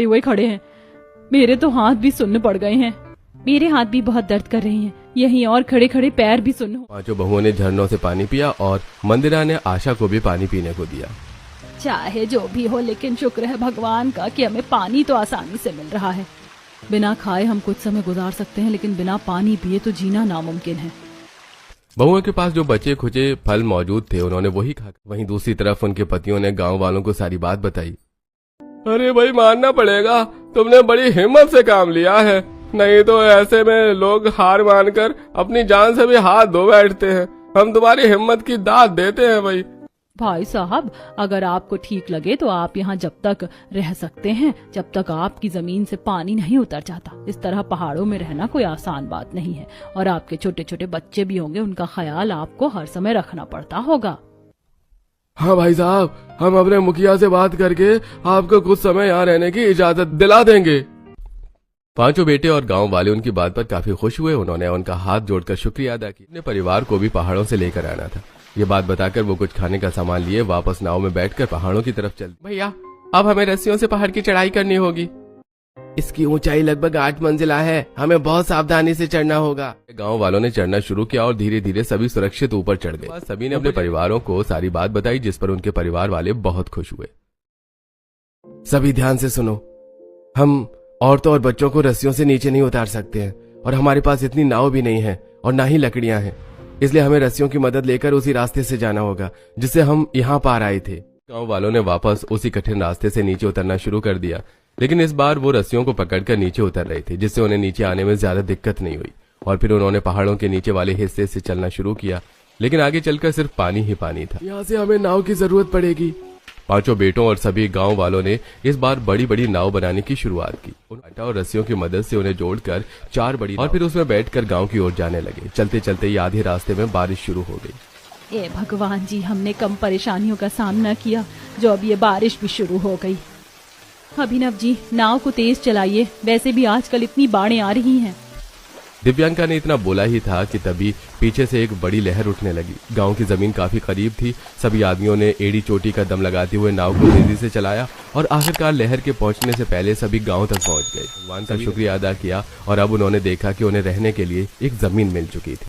हुए खड़े हैं। मेरे तो हाथ भी सुन्न पड़ गए हैं। मेरे हाथ भी बहुत दर्द कर रहे हैं। यहीं और खड़े खड़े पैर भी सुन्न। पांचों बहुओं ने झरनों से पानी पिया और मंदिरा ने आशा को भी पानी पीने को दिया। चाहे जो भी हो, लेकिन शुक्र है भगवान का कि हमें पानी तो आसानी से मिल रहा है। बिना खाए हम कुछ समय गुजार सकते हैं, लेकिन बिना पानी पिए तो जीना नामुमकिन है। बहुओं के पास जो बचे खुचे फल मौजूद थे उन्होंने वही खा। वहीं दूसरी तरफ उनके पतियों ने गांव वालों को सारी बात बताई। अरे भाई, मानना पड़ेगा, तुमने बड़ी हिम्मत से काम लिया है, नहीं तो ऐसे में लोग हार मानकर अपनी जान से भी हाथ धो बैठते हैं। हम तुम्हारी हिम्मत की दाद देते हैं भाई साहब, अगर आपको ठीक लगे तो आप यहाँ जब तक रह सकते हैं जब तक आपकी जमीन से पानी नहीं उतर जाता। इस तरह पहाड़ों में रहना कोई आसान बात नहीं है, और आपके छोटे छोटे बच्चे भी होंगे, उनका ख्याल आपको हर समय रखना पड़ता होगा। हाँ भाई साहब, हम अपने मुखिया से बात करके आपको कुछ समय यहाँ रहने की इजाजत दिला देंगे। पांचों बेटे और गांव वाले उनकी बात पर काफी खुश हुए। उन्होंने उनका हाथ जोड़कर शुक्रिया अदा किया। अपने परिवार को भी पहाड़ों से लेकर आना था। ये बात बताकर वो कुछ खाने का सामान लिए वापस नाव में बैठकर पहाड़ों की तरफ चल। भैया, अब हमें रस्सियों से पहाड़ की चढ़ाई करनी होगी। इसकी ऊंचाई लगभग 8 मंजिला है, हमें बहुत सावधानी से चढ़ना होगा। गांव वालों ने चढ़ना शुरू किया और धीरे धीरे सभी सुरक्षित ऊपर चढ़ गए। सभी ने अपने परिवारों को सारी बात बताई, जिस पर उनके परिवार वाले बहुत खुश हुए। सभी ध्यान से सुनो, हम औरतों और बच्चों को रस्सियों से नीचे नहीं उतार सकते हैं, और हमारे पास इतनी नाव भी नहीं है और ना ही लकड़ियां हैं, इसलिए हमें रस्सियों की मदद लेकर उसी रास्ते से जाना होगा जिससे हम यहाँ पार आए थे। गांव वालों ने वापस उसी कठिन रास्ते से नीचे उतरना शुरू कर दिया, लेकिन इस बार वो रस्सियों को पकड़कर नीचे उतर रहे थे, जिससे उन्हें नीचे आने में ज्यादा दिक्कत नहीं हुई। और फिर उन्होंने पहाड़ों के नीचे वाले हिस्से से चलना शुरू किया, लेकिन आगे चलकर सिर्फ पानी ही पानी था। यहाँ से हमें नाव की जरूरत पड़ेगी। पांचों बेटों और सभी गांव वालों ने इस बार बड़ी बड़ी नाव बनाने की शुरुआत की। आटा और रस्सियों की मदद से उन्हें जोड़कर 4 बड़ी, और फिर उसमें बैठकर गांव की ओर जाने लगे। चलते चलते ही आधे रास्ते में बारिश शुरू हो गई। ए भगवान जी, हमने कम परेशानियों का सामना किया जो अब ये बारिश भी शुरू हो गई। अभिनव जी, नाव को तेज चलाइए, वैसे भी आजकल इतनी बाढ़ें आ रही हैं। दिव्यांका ने इतना बोला ही था कि तभी पीछे से एक बड़ी लहर उठने लगी। गांव की जमीन काफी करीब थी। सभी आदमियों ने एड़ी चोटी का दम लगाते हुए नाव को तेजी से चलाया और आखिरकार लहर के पहुंचने से पहले सभी गांव तक पहुंच गए। भगवान का शुक्रिया अदा किया और अब उन्होंने देखा कि उन्हें रहने के लिए एक जमीन मिल चुकी थी।